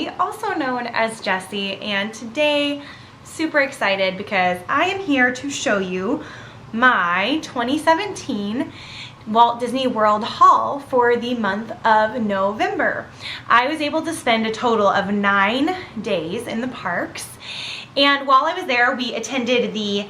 Kelly, also known as Jessie, and today super excited because I am here to show you my 2017 Walt Disney World Haul for the month of November. I was able to spend a total of 9 days in the parks, and while I was there we attended the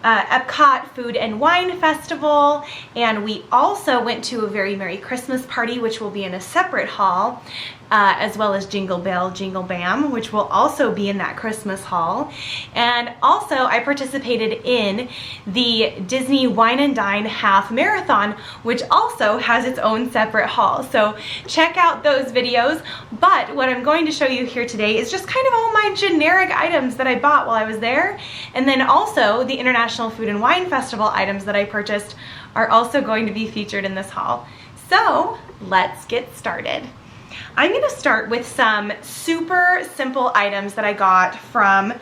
Epcot Food and Wine Festival, and we also went to a very Merry Christmas party, which will be in a separate haul, as well as Jingle Bell, Jingle Bam, which will also be in that Christmas haul. And also I participated in the Disney Wine and Dine Half Marathon, which also has its own separate haul. So check out those videos. But what I'm going to show you here today is just kind of all my generic items that I bought while I was there. And then also the International Food and Wine Festival items that I purchased are also going to be featured in this haul. So let's get started. I'm going to start with some super simple items that I got from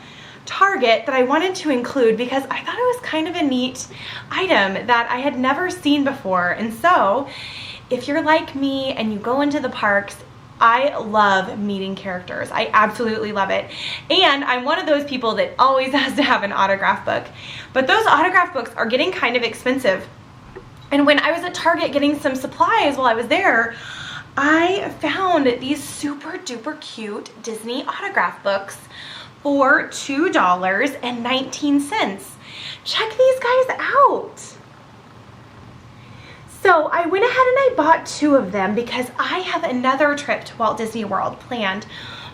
Target that I wanted to include because I thought it was kind of a neat item that I had never seen before. And so if you're like me and you go into the parks, I love meeting characters. I absolutely love it. And I'm one of those people that always has to have an autograph book. But those autograph books are getting kind of expensive. And when I was at Target getting some supplies while I was there, I found these super duper cute Disney autograph books for $2.19. Check these guys out. So I went ahead and I bought 2 of them because I have another trip to Walt Disney World planned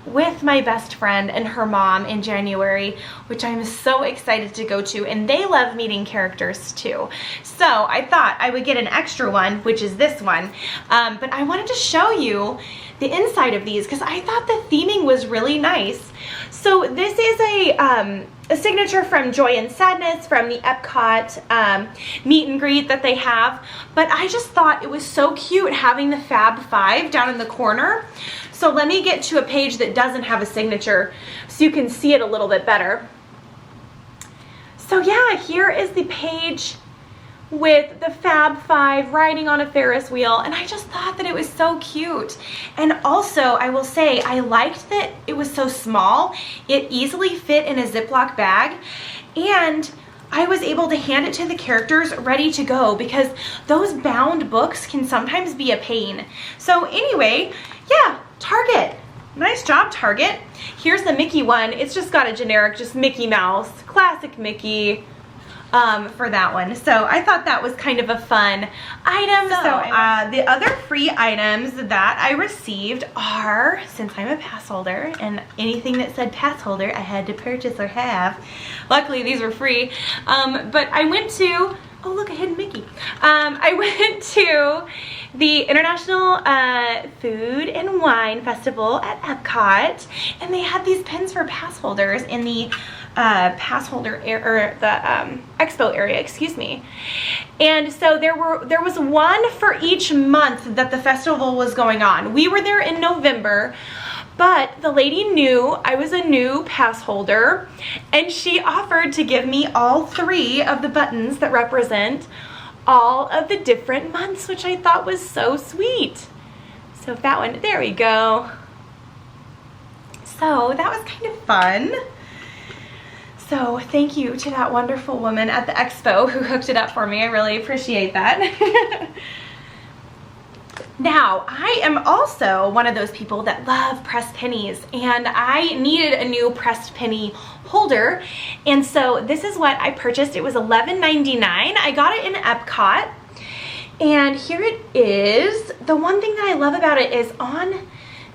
with my best friend and her mom in January, which I'm so excited to go to, and they love meeting characters too. So I thought I would get an extra one, which is this one, but I wanted to show you the inside of these because I thought the theming was really nice. So this is a signature from Joy and Sadness from the Epcot meet and greet that they have, but I just thought it was so cute having the Fab 5 down in the corner. So let me get to a page that doesn't have a signature so you can see it a little bit better. So yeah, here is the page with the Fab 5 riding on a Ferris wheel, and I just thought that it was so cute. And also, I will say, I liked that it was so small. It easily fit in a Ziploc bag, and I was able to hand it to the characters ready to go because those bound books can sometimes be a pain. So anyway, yeah, Target. Nice job, Target. Here's the Mickey one. It's just got a generic, just Mickey Mouse, classic Mickey for that one. So I thought that was kind of a fun item. So the other free items that I received are, since I'm a pass holder and anything that said pass holder I had to purchase or have. Luckily these were free. But I went to, oh look, a hidden Mickey. I went to the International Food and Wine Festival at Epcot, and they had these pins for pass holders in the pass holder or the expo area, excuse me. And so there was one for each month that the festival was going on. We were there in November, but the lady knew I was a new pass holder, and she offered to give me all 3 of the buttons that represent all of the different months, which I thought was so sweet. So that one, there we go. So that was kind of fun. So thank you to that wonderful woman at the expo who hooked it up for me. I really appreciate that. Now, I am also one of those people that love pressed pennies, and I needed a new pressed penny holder, and so this is what I purchased. It was $11.99. I got it in Epcot, and here it is. The one thing that I love about it is on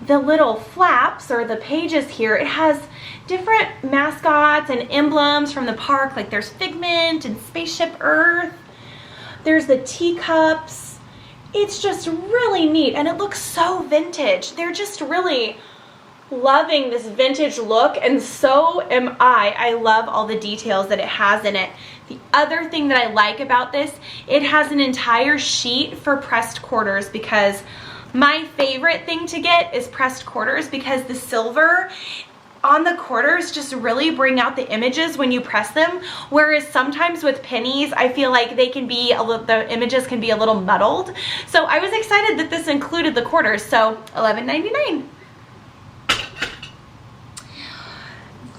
the little flaps or the pages here, it has different mascots and emblems from the park, like there's Figment and Spaceship Earth. There's the teacups. It's just really neat, and it looks so vintage. They're just really loving this vintage look, and so am I. I love all the details that it has in it. The other thing that I like about this, it has an entire sheet for pressed quarters, because my favorite thing to get is pressed quarters because the silver on the quarters just really bring out the images when you press them, whereas sometimes with pennies I feel like they can be the images can be a little muddled. So I was excited that this included the quarters. So $11.99.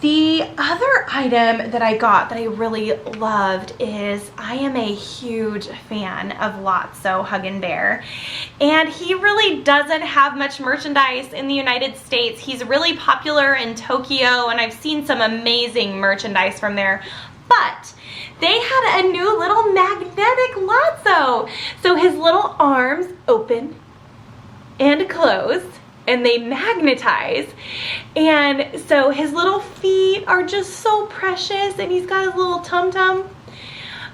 The other item that I got that I really loved is, I am a huge fan of Lotso Hug and Bear, and he really doesn't have much merchandise in the United States. He's really popular in Tokyo, and I've seen some amazing merchandise from there, but they had a new little magnetic Lotso. So his little arms open and close, and they magnetize, and so his little feet are just so precious, and he's got his little tum-tum.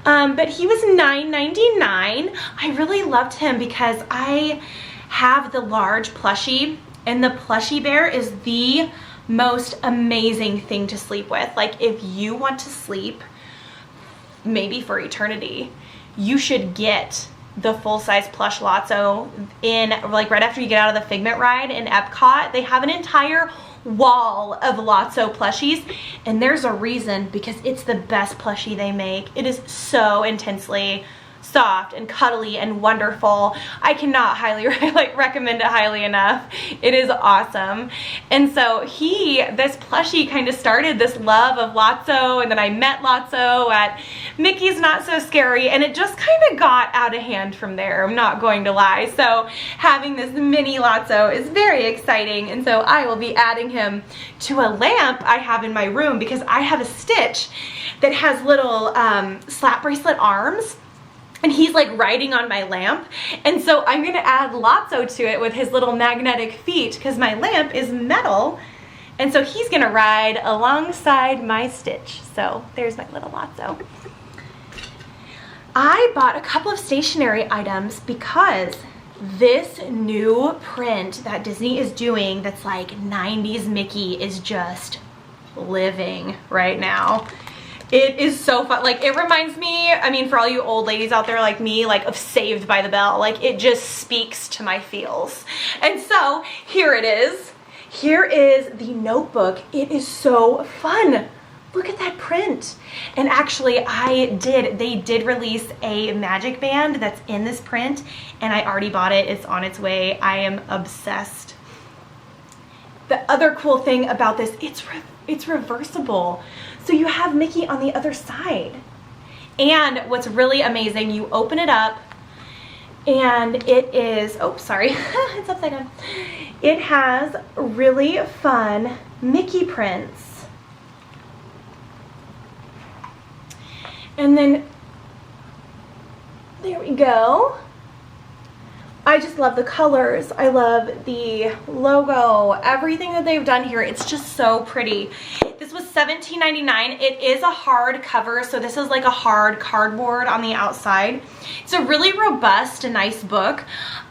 But he was $9.99. I really loved him because I have the large plushie, and the plushie bear is the most amazing thing to sleep with. Like, if you want to sleep maybe for eternity, you should get the full-size plush Lotso in, like, right after you get out of the Figment ride in Epcot. They have an entire wall of Lotso plushies, and there's a reason, because it's the best plushie they make. It is so intensely soft and cuddly and wonderful. I cannot highly recommend it highly enough. It is awesome. And so this plushie kind of started this love of Lotso, and then I met Lotso at Mickey's Not So Scary, and it just kind of got out of hand from there, I'm not going to lie. So having this mini Lotso is very exciting, and so I will be adding him to a lamp I have in my room, because I have a Stitch that has little slap bracelet arms, and he's like riding on my lamp, and so I'm gonna add Lotso to it with his little magnetic feet, because my lamp is metal, and so he's gonna ride alongside my Stitch. So there's my little Lotso. I bought a couple of stationery items because this new print that Disney is doing that's like 90s Mickey is just living right now. It is so fun. Like, it reminds me, I mean, for all you old ladies out there like me, like, of Saved by the Bell. Like, it just speaks to my feels. And so here it is. Here is the notebook. It is so fun. Look at that print. And actually, they did release a magic band that's in this print, and I already bought it. It's on its way. I am obsessed. The other cool thing about this, it's reversible. So you have Mickey on the other side. And what's really amazing, you open it up, and it is, oh, sorry, it's upside down. It has really fun Mickey prints. And then, there we go. I just love the colors. I love the logo, everything that they've done here. It's just so pretty. This was $17.99. It is a hard cover, so this is like a hard cardboard on the outside. It's a really robust and nice book.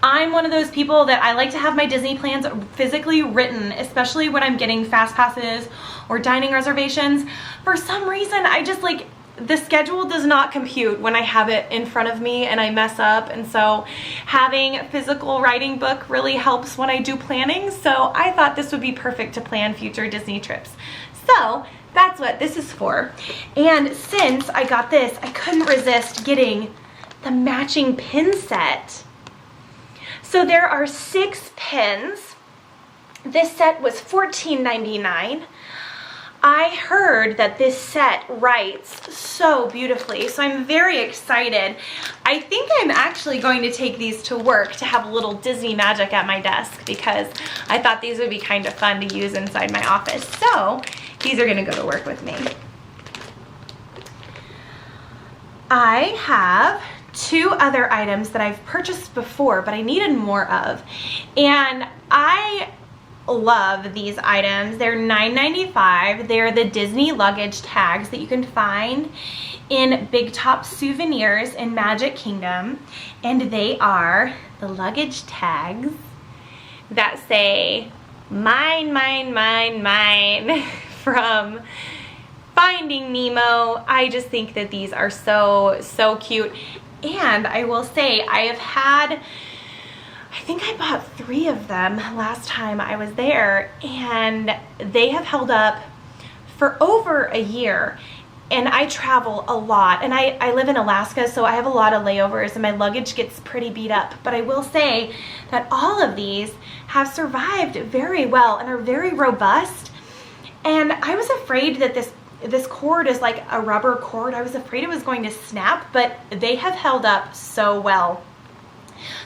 I'm one of those people that I like to have my Disney plans physically written, especially when I'm getting fast passes or dining reservations. For some reason, I just like, the schedule does not compute when I have it in front of me and I mess up, and so having a physical writing book really helps when I do planning. So I thought this would be perfect to plan future Disney trips. So that's what this is for. And since I got this, I couldn't resist getting the matching pin set. So there are 6 pins. This set was $14.99. I heard that this set writes so beautifully, so I'm very excited. I think I'm actually going to take these to work to have a little Disney magic at my desk, because I thought these would be kind of fun to use inside my office. So these are gonna go to work with me. I have 2 other items that I've purchased before, but I needed more of. And I love these items. They're $9.95. They're the Disney luggage tags that you can find in Big Top Souvenirs in Magic Kingdom. And they are the luggage tags that say, "Mine, mine, mine, mine," from Finding Nemo. I just think that these are so cute. And I will say, I think I bought 3 of them last time I was there, and they have held up for over a year. And I travel a lot, and I live in Alaska, so I have a lot of layovers and my luggage gets pretty beat up. But I will say that all of these have survived very well and are very robust. And I was afraid that this cord is like a rubber cord. I was afraid it was going to snap, but they have held up so well.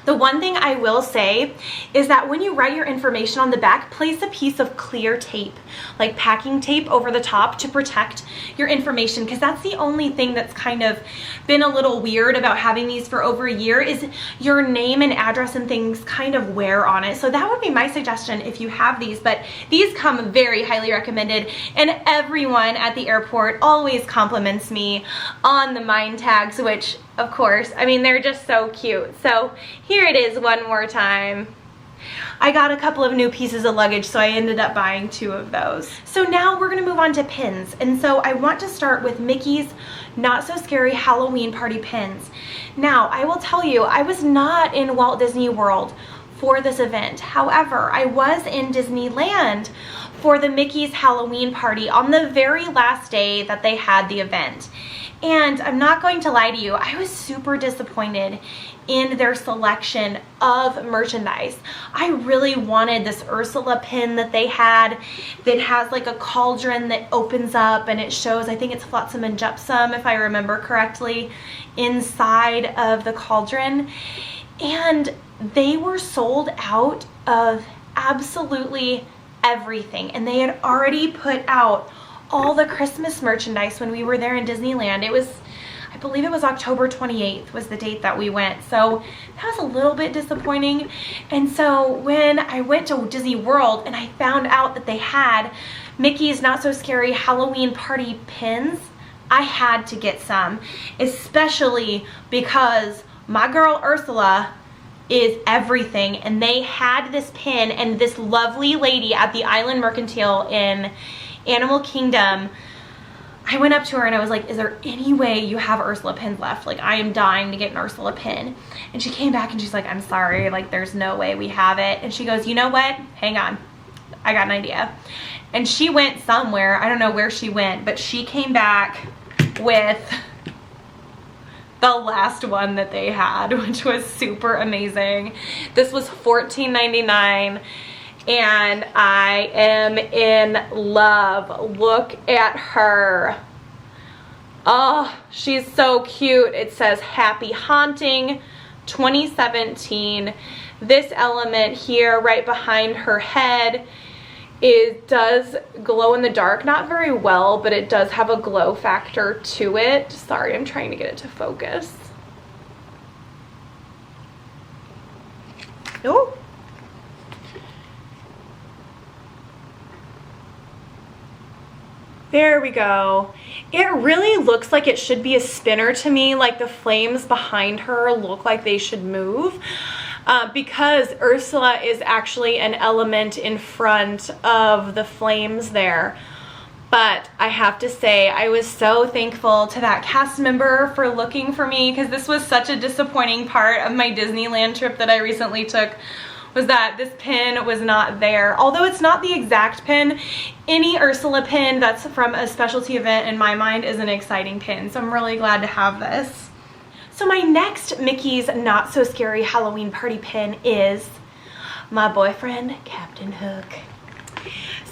The one thing I will say is that when you write your information on the back, place a piece of clear tape, like packing tape, over the top to protect your information, because that's the only thing that's kind of been a little weird about having these for over a year, is your name and address and things kind of wear on it. So that would be my suggestion if you have these, but these come very highly recommended, and everyone at the airport always compliments me on the Mind Tags, which of course, I mean, they're just so cute. So here it is one more time. I got a couple of new pieces of luggage, so I ended up buying 2 of those. So now we're gonna move on to pins. And so I want to start with Mickey's Not So Scary Halloween Party pins. Now, I will tell you, I was not in Walt Disney World for this event. However, I was in Disneyland for the Mickey's Halloween party on the very last day that they had the event. And I'm not going to lie to you, I was super disappointed in their selection of merchandise. I really wanted this Ursula pin that they had that has like a cauldron that opens up and it shows, I think it's Flotsam and Jetsam if I remember correctly, inside of the cauldron. And they were sold out of absolutely everything, and they had already put out all the Christmas merchandise when we were there in Disneyland. It was, I believe it was October 28th was the date that we went. So that was a little bit disappointing. And so when I went to Disney World and I found out that they had Mickey's Not So Scary Halloween Party pins, I had to get some, especially because my girl Ursula is everything, and they had this pin, and this lovely lady at the Island Mercantile in Animal Kingdom, I went up to her and I was like, is there any way you have Ursula pins left? Like, I am dying to get an Ursula pin. And she came back and she's like, I'm sorry, like there's no way we have it. And she goes, you know what, hang on, I got an idea. And she went somewhere, I don't know where she went, but she came back with the last one that they had, which was super amazing. This was $14.99. And I am in love. Look at her. Oh, she's so cute. It says Happy Haunting 2017. This element here right behind her head, it does glow in the dark. Not very well, but it does have a glow factor to it. Sorry, I'm trying to get it to focus. Oh. There we go. It really looks like it should be a spinner to me, like the flames behind her look like they should move, because Ursula is actually an element in front of the flames there. But I have to say, I was so thankful to that cast member for looking for me, because this was such a disappointing part of my Disneyland trip that I recently took, was that this pin was not there. Although it's not the exact pin, any Ursula pin that's from a specialty event in my mind is an exciting pin. So I'm really glad to have this. So my next Mickey's Not So Scary Halloween Party pin is my boyfriend, Captain Hook.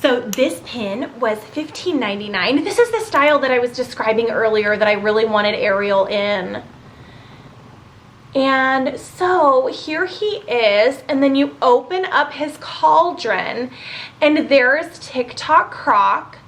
So this pin was $15.99. This is the style that I was describing earlier that I really wanted Ariel in. And so here he is, and then you open up his cauldron and there's TikTok Croc.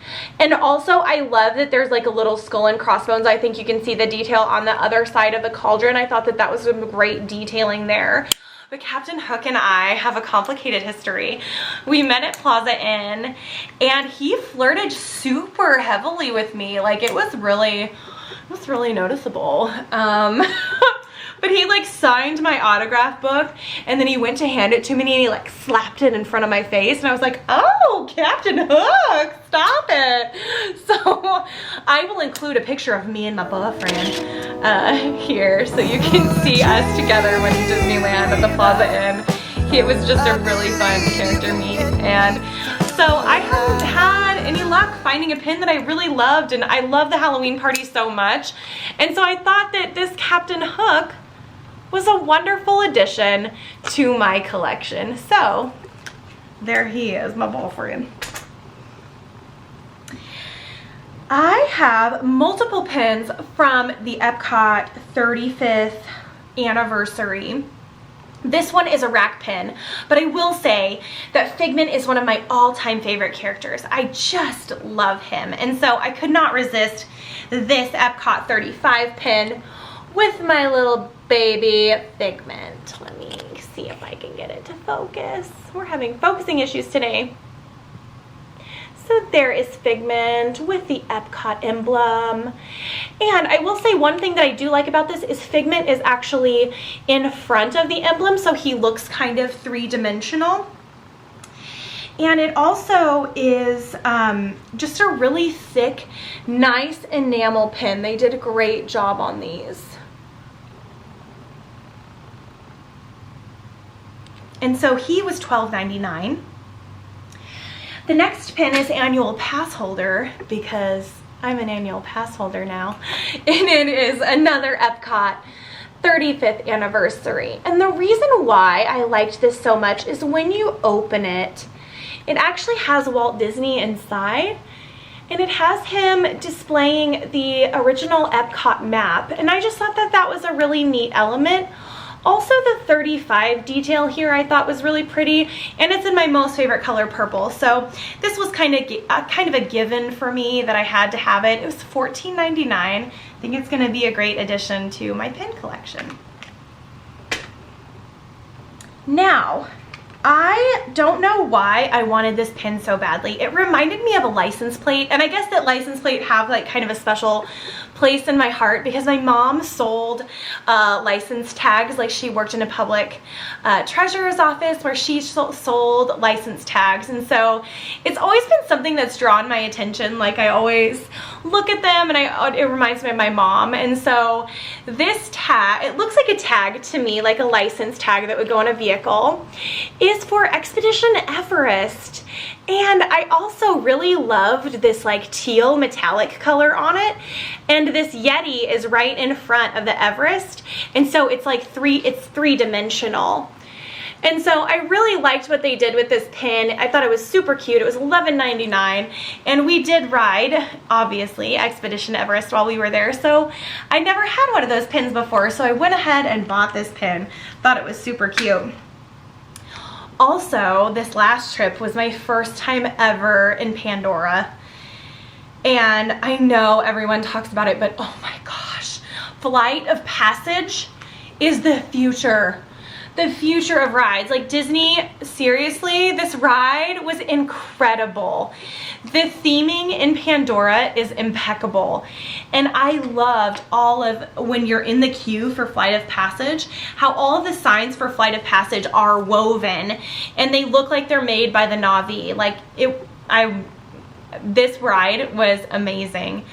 And also I love that there's like a little skull and crossbones. I think you can see the detail on the other side of the cauldron. I thought that that was some great detailing there. But Captain Hook and I have a complicated history. We met at Plaza Inn and he flirted super heavily with me. Like it was really noticeable. But he like signed my autograph book and then he went to hand it to me and he like slapped it in front of my face and I was like, oh, Captain Hook, stop it. So I will include a picture of me and my boyfriend here so you can see us together when in Disneyland at the Plaza Inn. It was just a really fun character meet, and so I haven't had any luck finding a pin that I really loved, and I love the Halloween party so much, and so I thought that this Captain Hook was a wonderful addition to my collection. So there he is, my boyfriend. I have multiple pins from the Epcot 35th anniversary. This one is a rack pin, but I will say that Figment is one of my all-time favorite characters. I just love him, and so I could not resist this Epcot 35 pin with my little baby Figment. Let me see if I can get it to focus. We're having focusing issues today. So there is Figment with the Epcot emblem. And I will say one thing that I do like about this is Figment is actually in front of the emblem, so he looks kind of three-dimensional. And it also is just a really thick, nice enamel pin. They did a great job on these. And so he was $12.99. The next pin is annual pass holder, because I'm an annual pass holder now. And it is another Epcot 35th anniversary. And the reason why I liked this so much is when you open it, it actually has Walt Disney inside. And it has him displaying the original Epcot map. And I just thought that that was a really neat element. Also, the 35 detail here I thought was really pretty, and it's in my most favorite color, purple. So this was kind of a given for me that I had to have it. It was $14.99. I think it's going to be a great addition to my pin collection. Now, I don't know why I wanted this pin so badly. It reminded me of a license plate, and I guess that license plate have like kind of a special place in my heart because my mom sold license tags. Like, she worked in a public treasurer's office where she sold license tags, and so it's always been something that's drawn my attention. Like, I always look at them and it reminds me of my mom. And so this tag, it looks like a tag to me, like a license tag that would go on a vehicle, is for Expedition Everest. And I also really loved this like teal metallic color on it. And this Yeti is right in front of the Everest. And so it's like three-dimensional. And so I really liked what they did with this pin. I thought it was super cute. It was $11.99. And we did ride, obviously, Expedition Everest while we were there. So I never had one of those pins before. So I went ahead and bought this pin. Thought it was super cute. Also, this last trip was my first time ever in Pandora. And I know everyone talks about it, but oh my gosh, Flight of Passage is the future of rides. Like, Disney, seriously, this ride was incredible. The theming in Pandora is impeccable. And I loved all of, when you're in the queue for Flight of Passage, how all of the signs for Flight of Passage are woven and they look like they're made by the Na'vi. Like, this ride was amazing.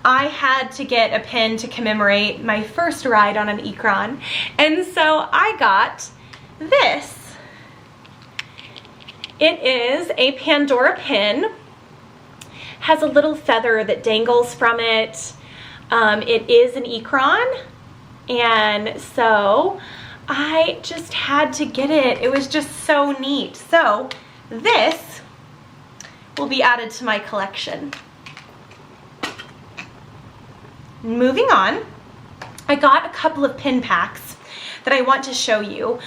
I had to get a pin to commemorate my first ride on an Ikran, and so I got this. It is a Pandora pin. Has a little feather that dangles from it. It is an Ikran, and so I just had to get it. It was just so neat. So this will be added to my collection. Moving on, I got a couple of pin packs that I want to show you.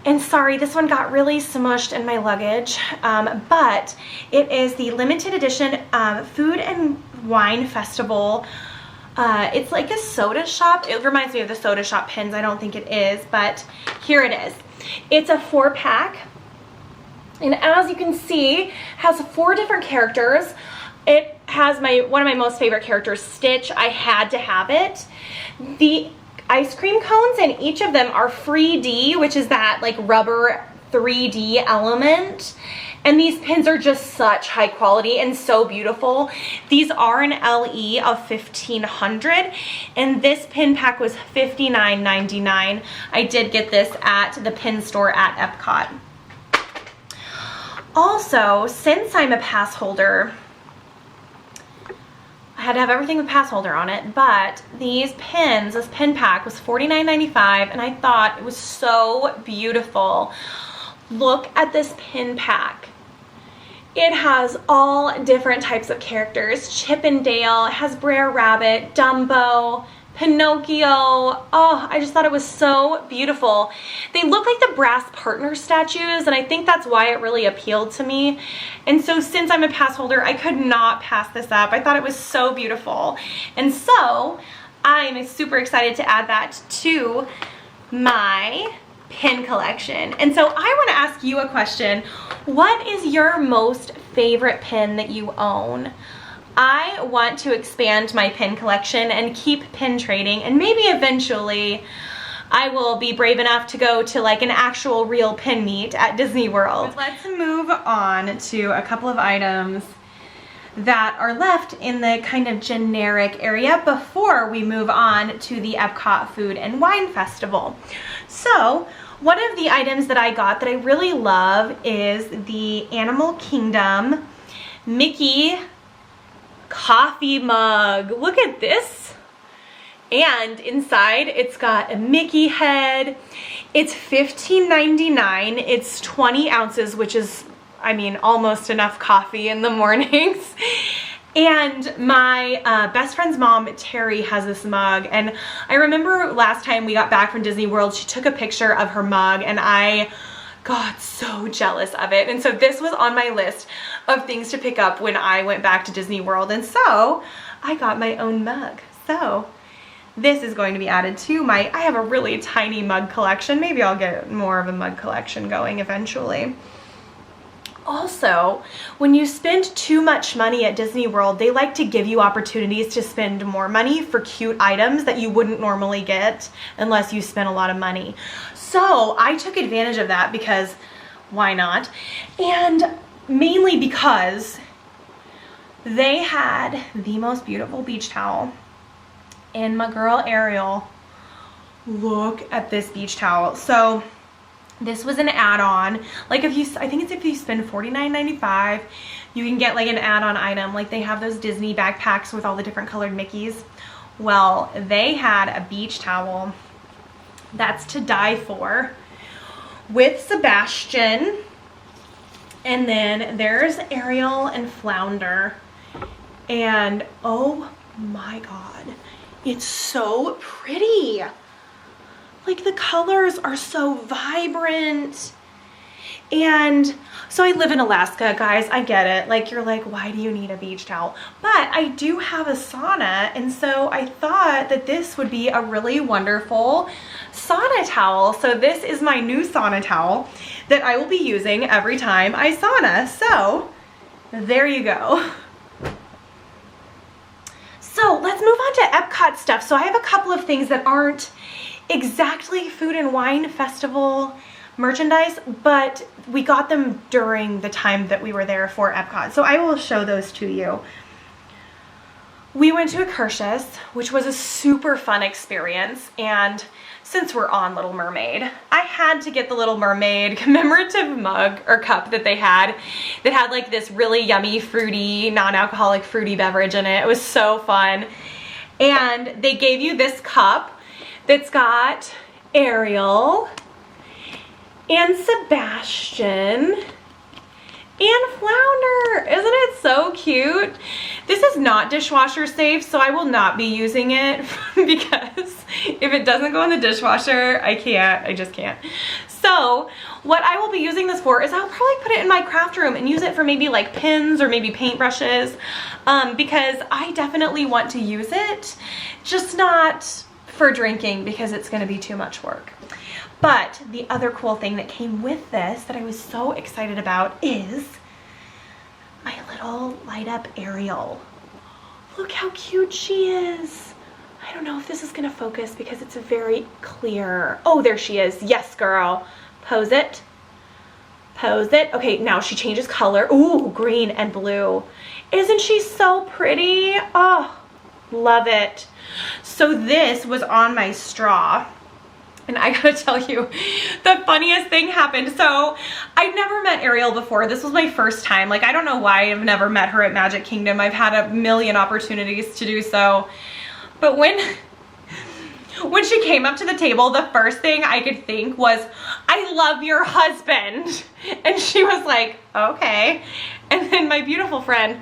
And sorry, this one got really smushed in my luggage, but it is the limited edition Food and Wine Festival. It's like a soda shop. It reminds me of the soda shop pins. I don't think it is, but here it is. It's a 4-pack. And as you can see, has 4 different characters. It has one of my most favorite characters, Stitch. I had to have it. The ice cream cones, and each of them are 3D, which is that like rubber 3D element. And these pins are just such high quality and so beautiful. These are an LE of 1500, and this pin pack was $59.99. I did get this at the pin store at Epcot. Also, since I'm a pass holder, I had to have everything with pass holder on it, but these pins, this pin pack was $49.95, and I thought it was so beautiful. Look at this pin pack. It has all different types of characters. Chip and Dale, it has Brer Rabbit, Dumbo, Pinocchio. Oh, I just thought it was so beautiful. They look like the brass partner statues, and I think that's why it really appealed to me. And so since I'm a pass holder, I could not pass this up. I thought it was so beautiful. And so I'm super excited to add that to my pin collection. And so I want to ask you a question. What is your most favorite pin that you own? I want to expand my pin collection and keep pin trading, and maybe eventually I will be brave enough to go to like an actual real pin meet at Disney World. Let's move on to a couple of items that are left in the kind of generic area before we move on to the Epcot Food and Wine Festival. So one of the items that I got that I really love is the Animal Kingdom Mickey coffee mug. Look at this. And inside it's got a Mickey head. It's $15.99. It's 20 ounces, which is, I mean, almost enough coffee in the mornings. And my best friend's mom, Terry, has this mug. And I remember last time we got back from Disney World, she took a picture of her mug, and I got so jealous of it. And so this was on my list of things to pick up when I went back to Disney World. And so I got my own mug. So this is going to be added to my, I have a really tiny mug collection. Maybe I'll get more of a mug collection going eventually. Also, when you spend too much money at Disney World, they like to give you opportunities to spend more money for cute items that you wouldn't normally get unless you spent a lot of money. So I took advantage of that because why not? And mainly because they had the most beautiful beach towel. And my girl Ariel, look at this beach towel. So this was an add-on. Like if you, I think it's if you spend $49.95, you can get like an add-on item. Like they have those Disney backpacks with all the different colored Mickeys. Well, they had a beach towel that's to die for with Sebastian. And then there's Ariel and Flounder. And oh my God, it's so pretty. Like the colors are so vibrant. And so I live in Alaska, guys, I get it. Like you're like, why do you need a beach towel? But I do have a sauna, and so I thought that this would be a really wonderful sauna towel. So this is my new sauna towel that I will be using every time I sauna. So there you go. So let's move on to Epcot stuff. So I have a couple of things that aren't exactly Food and Wine Festival merchandise, but we got them during the time that we were there for Epcot. So I will show those to you. We went to Akershus, which was a super fun experience, and since we're on Little Mermaid, I had to get the Little Mermaid commemorative mug or cup that they had that had like this really yummy fruity, non-alcoholic fruity beverage in it. It was so fun. And they gave you this cup that's got Ariel and Sebastian and Flounder. Isn't it so cute? This is not dishwasher safe, so I will not be using it because if it doesn't go in the dishwasher, I just can't. So what I will be using this for is I'll probably put it in my craft room and use it for maybe like pins or maybe paintbrushes, because I definitely want to use it, just not for drinking because it's gonna be too much work. But the other cool thing that came with this that I was so excited about is my little light up Ariel. Look how cute she is. I don't know if this is gonna focus because it's very clear. Oh, there she is. Yes, girl. Pose it. Pose it. Okay, now she changes color. Ooh, green and blue. Isn't she so pretty? Oh, love it. So this was on my straw. And I gotta tell you, the funniest thing happened. So I've never met Ariel before. This was my first time. Like, I don't know why I've never met her at Magic Kingdom. I've had a million opportunities to do so. But when she came up to the table, the first thing I could think was, I love your husband. And she was like, okay. And then my beautiful friend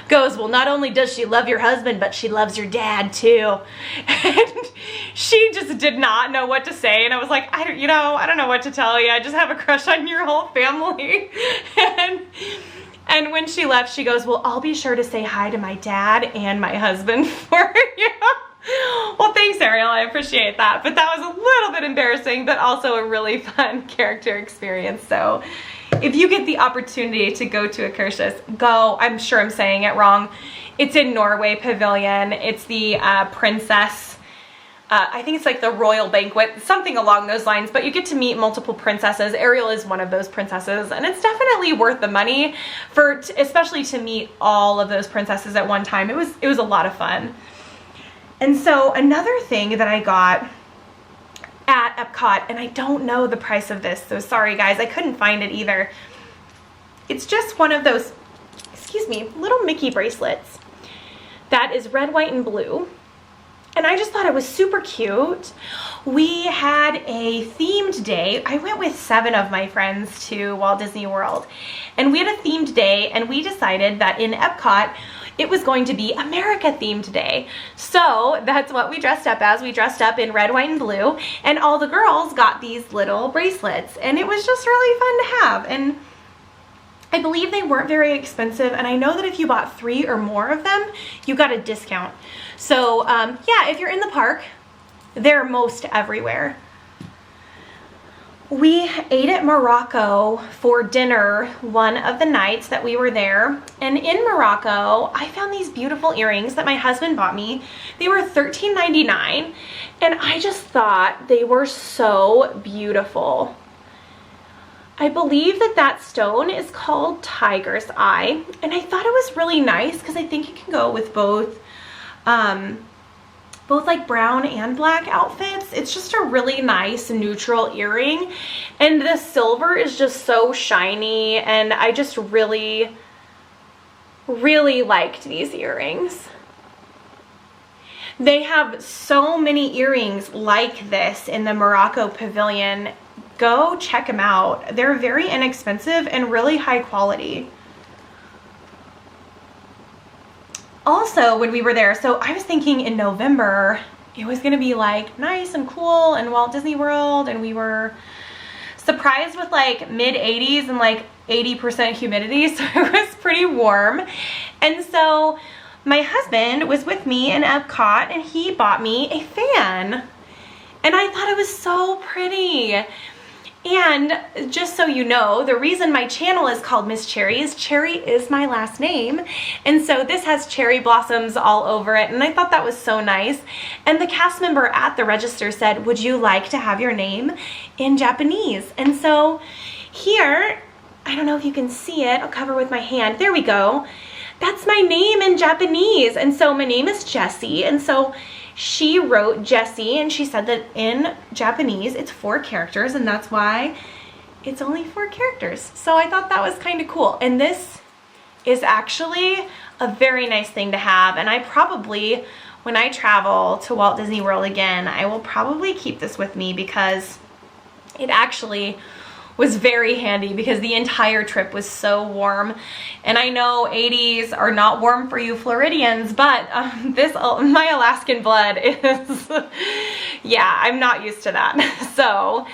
goes, well, not only does she love your husband, but she loves your dad too. And she just did not know what to say. And I was like, I don't know what to tell you. I just have a crush on your whole family. And when she left, she goes, well, I'll be sure to say hi to my dad and my husband for you. Well, thanks, Ariel. I appreciate that. But that was a little bit embarrassing, but also a really fun character experience. So if you get the opportunity to go to Akershus, go. I'm sure I'm saying it wrong. It's in Norway Pavilion. It's the princess. I think it's like the royal banquet, something along those lines, but you get to meet multiple princesses. Ariel is one of those princesses, and it's definitely worth the money especially to meet all of those princesses at one time. It was a lot of fun. And so another thing that I got at Epcot, and I don't know the price of this, so sorry guys, I couldn't find it either. It's just one of those, little Mickey bracelets that is red, white, and blue. And I just thought it was super cute. We had a themed day. I went with 7 of my friends to Walt Disney World, and we had a themed day, and we decided that in Epcot, it was going to be America themed day. So that's what we dressed up as. We dressed up in red, white, and blue, and all the girls got these little bracelets, and it was just really fun to have. And I believe they weren't very expensive, and I know that if you bought 3 or more of them, you got a discount. So yeah, if you're in the park, they're most everywhere. We ate at Morocco for dinner one of the nights that we were there. And in Morocco, I found these beautiful earrings that my husband bought me. They were $13.99, and I just thought they were so beautiful. I believe that stone is called Tiger's Eye, and I thought it was really nice because I think it can go with both like brown and black outfits. It's just a really nice neutral earring, and the silver is just so shiny, and I just really liked these earrings. They have so many earrings like this in the Morocco Pavilion. Go check them out. They're very inexpensive and really high quality. Also, when we were there, so I was thinking in November, it was gonna be like nice and cool in Walt Disney World, and we were surprised with like mid-80s and like 80% humidity, so it was pretty warm. And so my husband was with me in Epcot, and he bought me a fan. And I thought it was so pretty. And just so you know, the reason my channel is called Miss Cherry is Cherry is my last name. And so this has cherry blossoms all over it, and I thought that was so nice. And the cast member at the register said, would you like to have your name in Japanese? And so here, I don't know if you can see it, I'll cover with my hand. There we go. That's my name in Japanese. And so my name is Jessie. And so she wrote Jessie, and she said that in Japanese it's 4 characters, and that's why it's only 4 characters. So I thought that was kind of cool. And this is actually a very nice thing to have, and I probably, when I travel to Walt Disney World again, I will probably keep this with me because it actually was very handy because the entire trip was so warm. And I know 80s are not warm for you Floridians, but my Alaskan blood is, yeah, I'm not used to that. So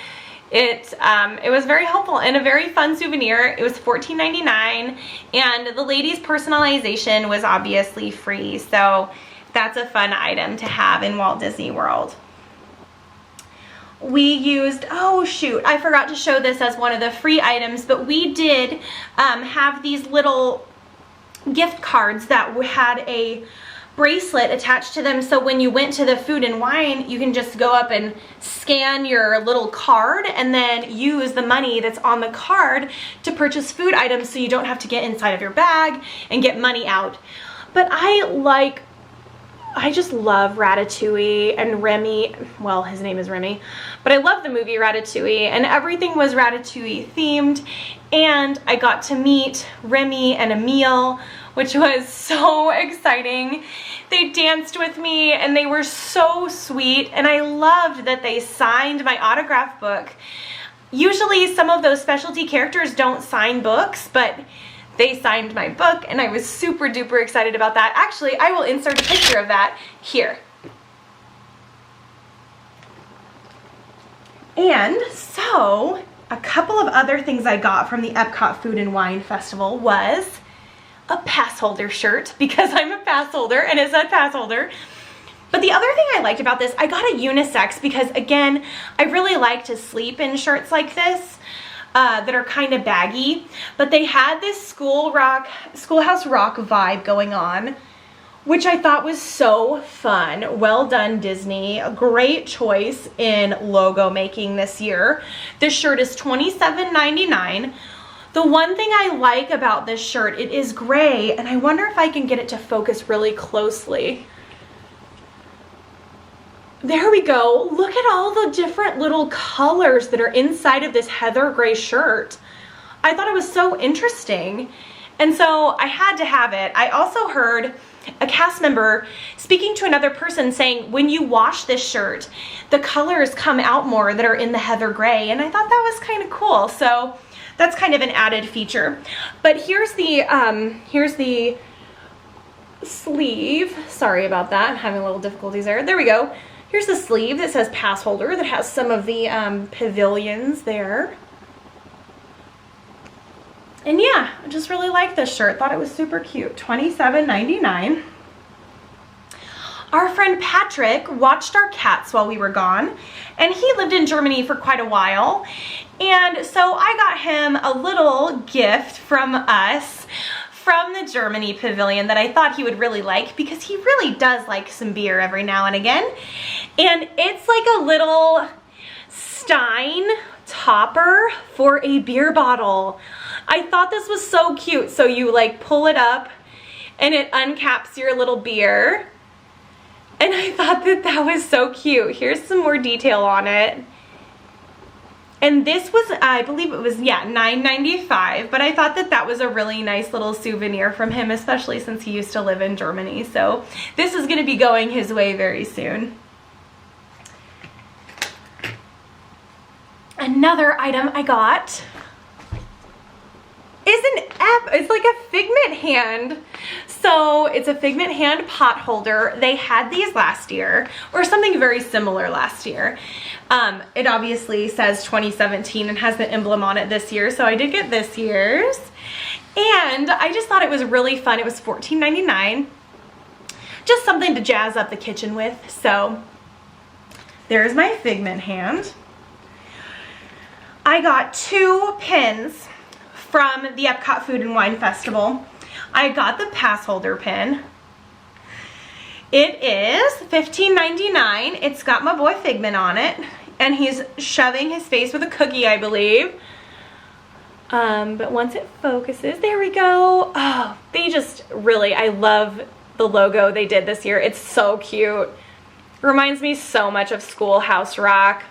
it was very helpful and a very fun souvenir. It was $14.99, and the ladies' personalization was obviously free. So that's a fun item to have in Walt Disney World. We used, oh shoot, I forgot to show this as one of the free items, but we did have these little gift cards that had a bracelet attached to them, so when you went to the food and wine, you can just go up and scan your little card and then use the money that's on the card to purchase food items, so you don't have to get inside of your bag and get money out. But I just love Ratatouille and Remy. Well, his name is Remy, but I love the movie Ratatouille, and everything was Ratatouille themed. And I got to meet Remy and Emile, which was so exciting. They danced with me and they were so sweet, and I loved that they signed my autograph book. usually some of those specialty characters don't sign books, but they signed my book and I was super duper excited about that. Actually, I will insert a picture of that here. And so, a couple of other things I got from the Epcot Food and Wine Festival was a pass holder shirt, because I'm a pass holder and it said pass holder. But the other thing I liked about this, I got a unisex because, again, I really like to sleep in shirts like this that are kind of baggy. But they had this Schoolhouse Rock vibe going on, which I thought was so fun. Well done, Disney. A great choice in logo making this year. This shirt is $27.99. The one thing I like about this shirt, it is gray, and I wonder if I can get it to focus really closely. There we go. Look at all the different little colors that are inside of this heather gray shirt. I thought it was so interesting. And so I had to have it. I also heard a cast member speaking to another person saying when you wash this shirt, the colors come out more that are in the heather gray. And I thought that was kind of cool. So that's kind of an added feature. But here's the sleeve. Sorry about that. I'm having a little difficulties there. There we go. Here's the sleeve that says pass holder that has some of the pavilions there. And yeah, I just really like this shirt. Thought it was super cute. $27.99. Our friend Patrick watched our cats while we were gone, and he lived in Germany for quite a while. And so I got him a little gift from us from the Germany pavilion that I thought he would really like, because he really does like some beer every now and again. And it's like a little stein topper for a beer bottle. I thought this was so cute. So you like pull it up and it uncaps your little beer. And I thought that that was so cute. Here's some more detail on it. And this was, I believe it was, yeah, $9.95. But I thought that that was a really nice little souvenir from him, especially since he used to live in Germany. So this is going to be going his way very soon. Another item I got is it's like a Figment hand. So it's a Figment hand pot holder. They had these last year, or something very similar last year. It obviously says 2017 and has the emblem on it this year, so I did get this year's. And I just thought it was really fun. It was $14.99. Just something to jazz up the kitchen with. So there's my Figment hand. I got 2 pins from the Epcot Food and Wine Festival. I got the pass holder pin. It is $15.99. It's got my boy Figment on it, and he's shoving his face with a cookie, I believe. But once it focuses, there we go. Oh, they just really, I love the logo they did this year. It's so cute. Reminds me so much of Schoolhouse Rock.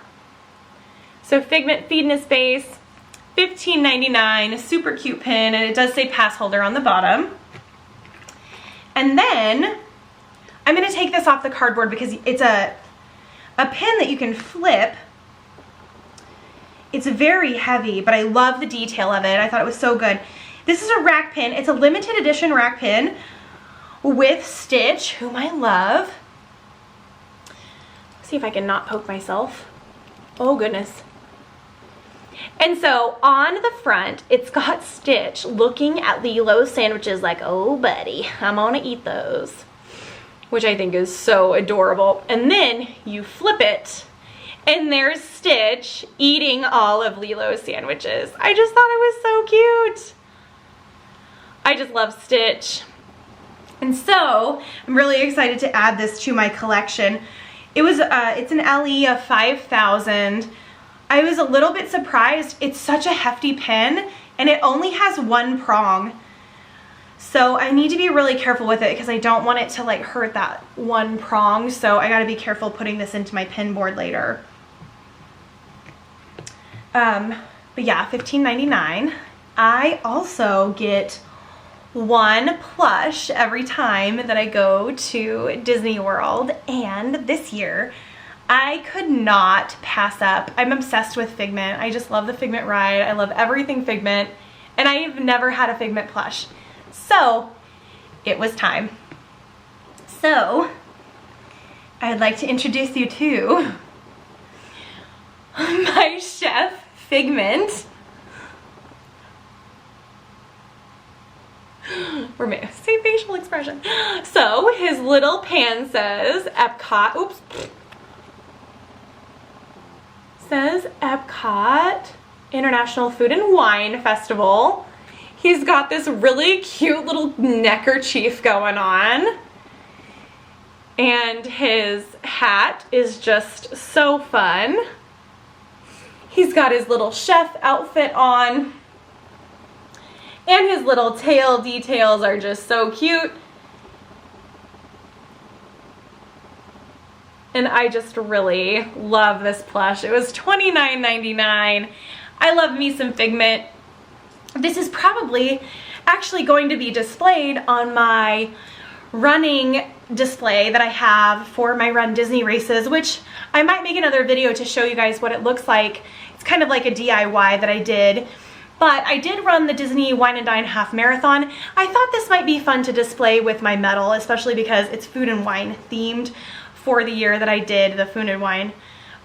So Figment feeding his face, $15.99, super cute pin, and it does say pass holder on the bottom. And then I'm going to take this off the cardboard because it's a pin that you can flip. It's very heavy, but I love the detail of it. I thought it was so good. This is a rack pin. It's a limited edition rack pin with Stitch, whom I love. See if I can not poke myself. Oh goodness. And so on the front, it's got Stitch looking at Lilo's sandwiches like, oh buddy, I'm gonna eat those. Which I think is so adorable. And then you flip it, and there's Stitch eating all of Lilo's sandwiches. I just thought it was so cute. I just love Stitch. And so I'm really excited to add this to my collection. It's an LE of 5,000. I was a little bit surprised. It's such a hefty pin, and it only has 1 prong. So I need to be really careful with it because I don't want it to like hurt that 1 prong. So I gotta be careful putting this into my pin board later. But yeah, $15.99. I also get 1 plush every time that I go to Disney World, and this year I could not pass up. I'm obsessed with Figment. I just love the Figment ride. I love everything Figment, and I've never had a Figment plush. So it was time. So I'd like to introduce you to my chef, Figment. Say facial expression. So his little pan says Epcot, oops. Says Epcot International Food and Wine Festival. He's got this really cute little neckerchief going on. And his hat is just so fun. He's got his little chef outfit on. And his little tail details are just so cute. And I just really love this plush. It was $29.99. I love me some Figment. This is probably actually going to be displayed on my running display that I have for my Run Disney races, which I might make another video to show you guys what it looks like. It's kind of like a DIY that I did. But I did run the Disney Wine and Dine Half Marathon. I thought this might be fun to display with my medal, especially because it's food and wine themed for the year that I did the food and wine,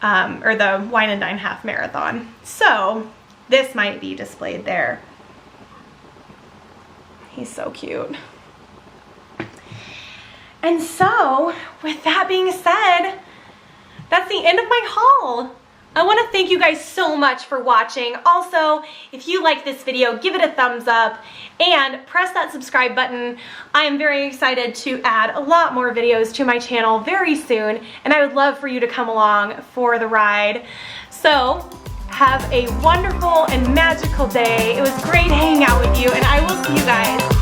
or the Wine and Dine Half Marathon. So this might be displayed there. He's so cute. And so, with that being said, that's the end of my haul. I want to thank you guys so much for watching. Also, if you like this video, give it a thumbs up and press that subscribe button. I am very excited to add a lot more videos to my channel very soon, and I would love for you to come along for the ride. So, have a wonderful and magical day. It was great hanging out with you, and I will see you guys